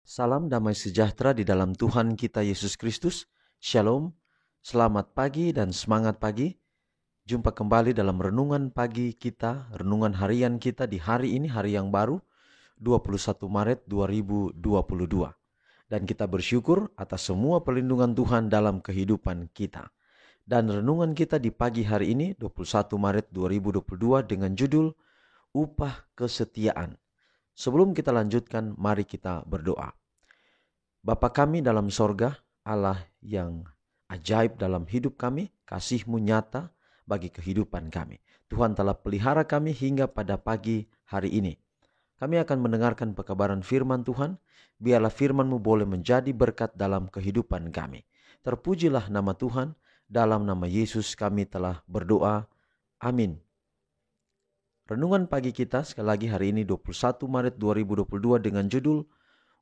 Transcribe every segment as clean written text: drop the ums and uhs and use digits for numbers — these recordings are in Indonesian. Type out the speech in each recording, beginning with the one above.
Salam damai sejahtera di dalam Tuhan kita Yesus Kristus. Shalom, selamat pagi dan semangat pagi. Jumpa kembali dalam renungan pagi kita, renungan harian kita di hari ini, hari yang baru, 21 Maret 2022. Dan kita bersyukur atas semua perlindungan Tuhan dalam kehidupan kita. Dan renungan kita di pagi hari ini, 21 Maret 2022 dengan judul Upah Kesetiaan. Sebelum kita lanjutkan, mari kita berdoa. Bapa kami dalam sorga, Allah yang ajaib dalam hidup kami, kasih-Mu nyata bagi kehidupan kami. Tuhan telah pelihara kami hingga pada pagi hari ini. Kami akan mendengarkan pekabaran firman Tuhan, biarlah firman-Mu boleh menjadi berkat dalam kehidupan kami. Terpujilah nama Tuhan, dalam nama Yesus kami telah berdoa. Amin. Renungan pagi kita sekali lagi hari ini 21 Maret 2022 dengan judul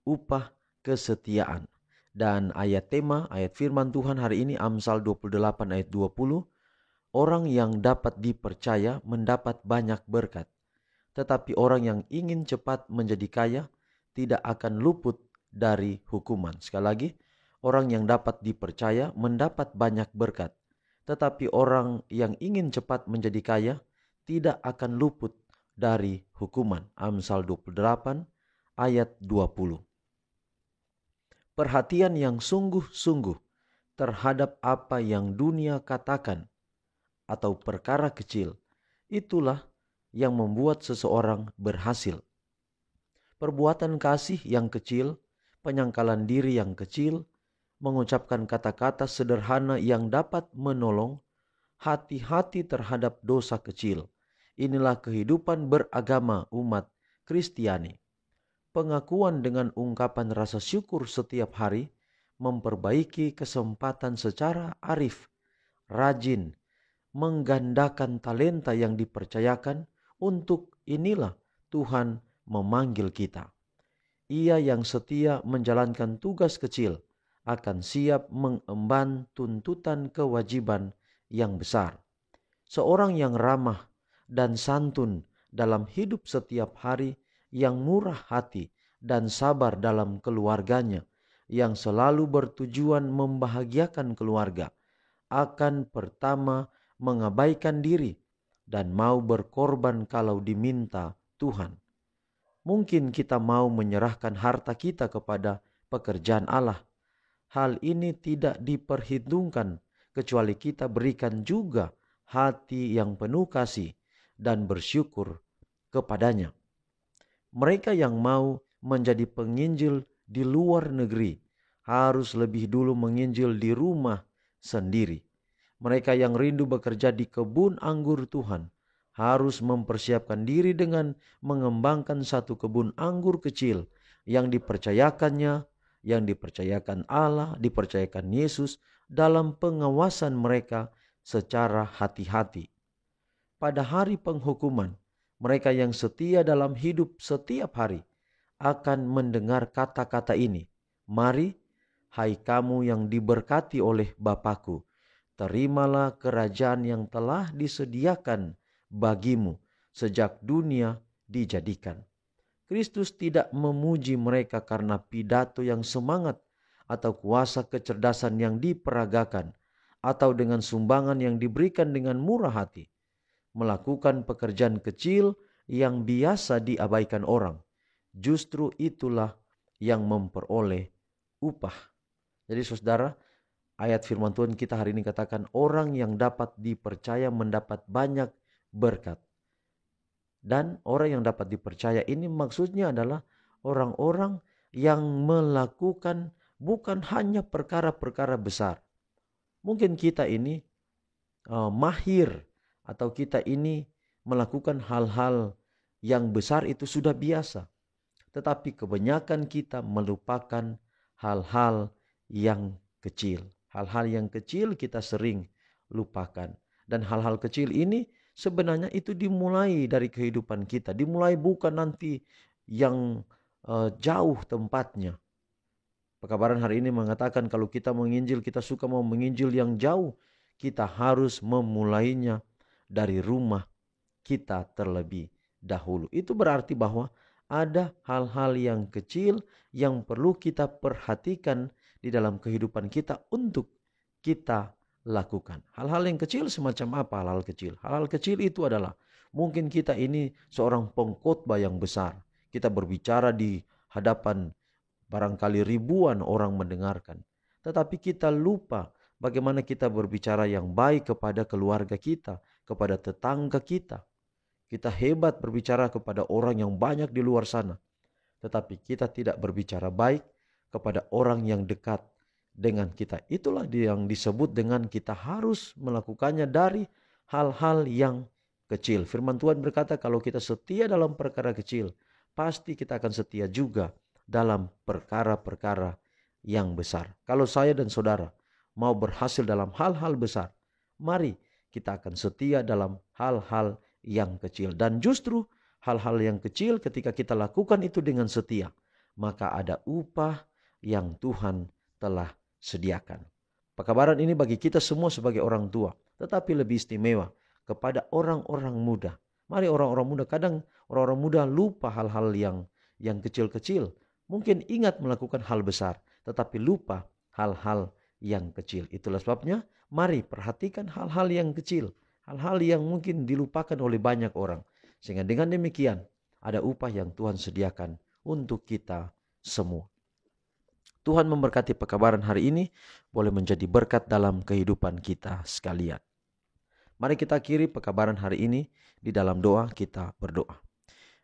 Upah Kesetiaan. Dan ayat tema, ayat firman Tuhan hari ini Amsal 28 ayat 20. Orang yang dapat dipercaya mendapat banyak berkat. Tetapi orang yang ingin cepat menjadi kaya tidak akan luput dari hukuman. Sekali lagi, orang yang dapat dipercaya mendapat banyak berkat. Tetapi orang yang ingin cepat menjadi kaya tidak akan luput dari hukuman. Amsal 28 ayat 20. Perhatian yang sungguh-sungguh terhadap apa yang dunia katakan atau perkara kecil, itulah yang membuat seseorang berhasil. Perbuatan kasih yang kecil, penyangkalan diri yang kecil, mengucapkan kata-kata sederhana yang dapat menolong, hati-hati terhadap dosa kecil. Inilah kehidupan beragama umat Kristiani. Pengakuan dengan ungkapan rasa syukur setiap hari memperbaiki kesempatan secara arif, rajin, menggandakan talenta yang dipercayakan. Untuk inilah Tuhan memanggil kita. Ia yang setia menjalankan tugas kecil akan siap mengemban tuntutan kewajiban yang besar. Seorang yang ramah dan santun dalam hidup setiap hari, yang murah hati dan sabar dalam keluarganya, yang selalu bertujuan membahagiakan keluarga, akan pertama mengabaikan diri dan mau berkorban kalau diminta Tuhan. Mungkin kita mau menyerahkan harta kita kepada pekerjaan Allah. Hal ini tidak diperhitungkan kecuali kita berikan juga hati yang penuh kasih dan bersyukur kepadanya. Mereka yang mau menjadi penginjil di luar negeri harus lebih dulu menginjil di rumah sendiri. Mereka yang rindu bekerja di kebun anggur Tuhan harus mempersiapkan diri dengan mengembangkan satu kebun anggur kecil yang dipercayakannya, yang dipercayakan Allah, dipercayakan Yesus dalam pengawasan mereka secara hati-hati. Pada hari penghukuman, mereka yang setia dalam hidup setiap hari akan mendengar kata-kata ini. Mari, hai kamu yang diberkati oleh Bapa-Ku, terimalah kerajaan yang telah disediakan bagimu sejak dunia dijadikan. Kristus tidak memuji mereka karena pidato yang semangat atau kuasa kecerdasan yang diperagakan atau dengan sumbangan yang diberikan dengan murah hati. Melakukan pekerjaan kecil yang biasa diabaikan orang, justru itulah yang memperoleh upah. Jadi saudara, ayat firman Tuhan kita hari ini katakan orang yang dapat dipercaya mendapat banyak berkat. Dan orang yang dapat dipercaya ini maksudnya adalah orang-orang yang melakukan bukan hanya perkara-perkara besar. Mungkin kita ini mahir atau kita ini melakukan hal-hal yang besar itu sudah biasa. Tetapi kebanyakan kita melupakan hal-hal yang kecil. Hal-hal yang kecil kita sering lupakan. Dan hal-hal kecil ini sebenarnya itu dimulai dari kehidupan kita. Dimulai bukan nanti yang jauh tempatnya. Pekabaran hari ini mengatakan kalau kita menginjil, kita suka mau menginjil yang jauh, kita harus memulainya dari rumah kita terlebih dahulu. Itu berarti bahwa ada hal-hal yang kecil yang perlu kita perhatikan di dalam kehidupan kita untuk kita lakukan. Hal-hal yang kecil semacam apa hal-hal kecil? Hal-hal kecil itu adalah mungkin kita ini seorang pengkhotbah yang besar. Kita berbicara di hadapan barangkali ribuan orang mendengarkan. Tetapi kita lupa bagaimana kita berbicara yang baik kepada keluarga kita, kepada tetangga kita. Kita hebat berbicara kepada orang yang banyak di luar sana. Tetapi kita tidak berbicara baik kepada orang yang dekat dengan kita. Itulah yang disebut dengan kita harus melakukannya dari hal-hal yang kecil. Firman Tuhan berkata kalau kita setia dalam perkara kecil, pasti kita akan setia juga dalam perkara-perkara yang besar. Kalau saya dan saudara mau berhasil dalam hal-hal besar, mari kita akan setia dalam hal-hal yang kecil. Dan justru hal-hal yang kecil ketika kita lakukan itu dengan setia, maka ada upah yang Tuhan telah sediakan. Pekabaran ini bagi kita semua sebagai orang tua, tetapi lebih istimewa kepada orang-orang muda. Mari orang-orang muda, kadang orang-orang muda lupa hal-hal yang kecil-kecil. Mungkin ingat melakukan hal besar, tetapi lupa hal-hal yang kecil. Itulah sebabnya mari perhatikan hal-hal yang kecil, hal-hal yang mungkin dilupakan oleh banyak orang. Sehingga dengan demikian ada upah yang Tuhan sediakan untuk kita semua. Tuhan memberkati pekabaran hari ini boleh menjadi berkat dalam kehidupan kita sekalian. Mari kita akhiri pekabaran hari ini di dalam doa. Kita berdoa.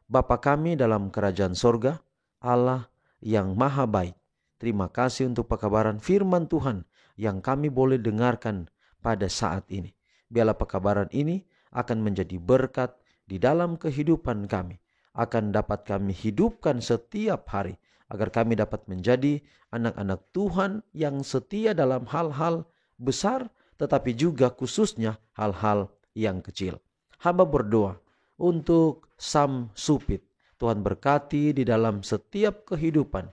Bapa kami dalam kerajaan sorga, Allah yang maha baik, terima kasih untuk pekabaran firman Tuhan yang kami boleh dengarkan pada saat ini. Biarlah pekabaran ini akan menjadi berkat di dalam kehidupan kami, akan dapat kami hidupkan setiap hari, agar kami dapat menjadi anak-anak Tuhan yang setia dalam hal-hal besar, tetapi juga khususnya hal-hal yang kecil. Hamba berdoa untuk Sam Supit. Tuhan berkati di dalam setiap kehidupan.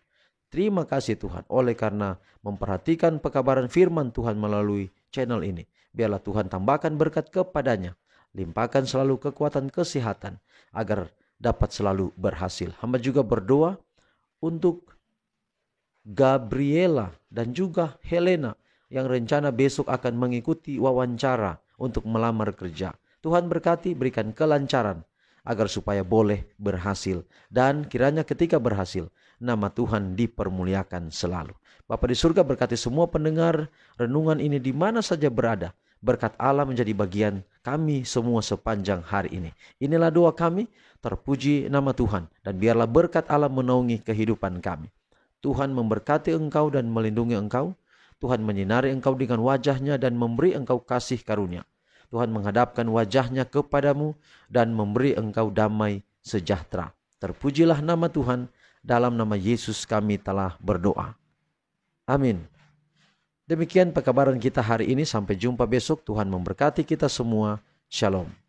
Terima kasih Tuhan oleh karena memperhatikan pekabaran firman Tuhan melalui channel ini. Biarlah Tuhan tambahkan berkat kepadanya. Limpahkan selalu kekuatan kesehatan agar dapat selalu berhasil. Hamba juga berdoa untuk Gabriela dan juga Helena yang rencana besok akan mengikuti wawancara untuk melamar kerja. Tuhan berkati, berikan kelancaran agar supaya boleh berhasil. Dan kiranya ketika berhasil, nama Tuhan dipermuliakan selalu. Bapa di surga berkati semua pendengar renungan ini di mana saja berada. Berkat Allah menjadi bagian kami semua sepanjang hari ini. Inilah doa kami, terpuji nama Tuhan. Dan biarlah berkat Allah menaungi kehidupan kami. Tuhan memberkati engkau dan melindungi engkau. Tuhan menyinari engkau dengan wajahnya dan memberi engkau kasih karunia. Tuhan menghadapkan wajahnya kepadamu dan memberi engkau damai sejahtera. Terpujilah nama Tuhan, dalam nama Yesus kami telah berdoa. Amin. Demikian pekabaran kita hari ini, sampai jumpa besok. Tuhan memberkati kita semua. Shalom.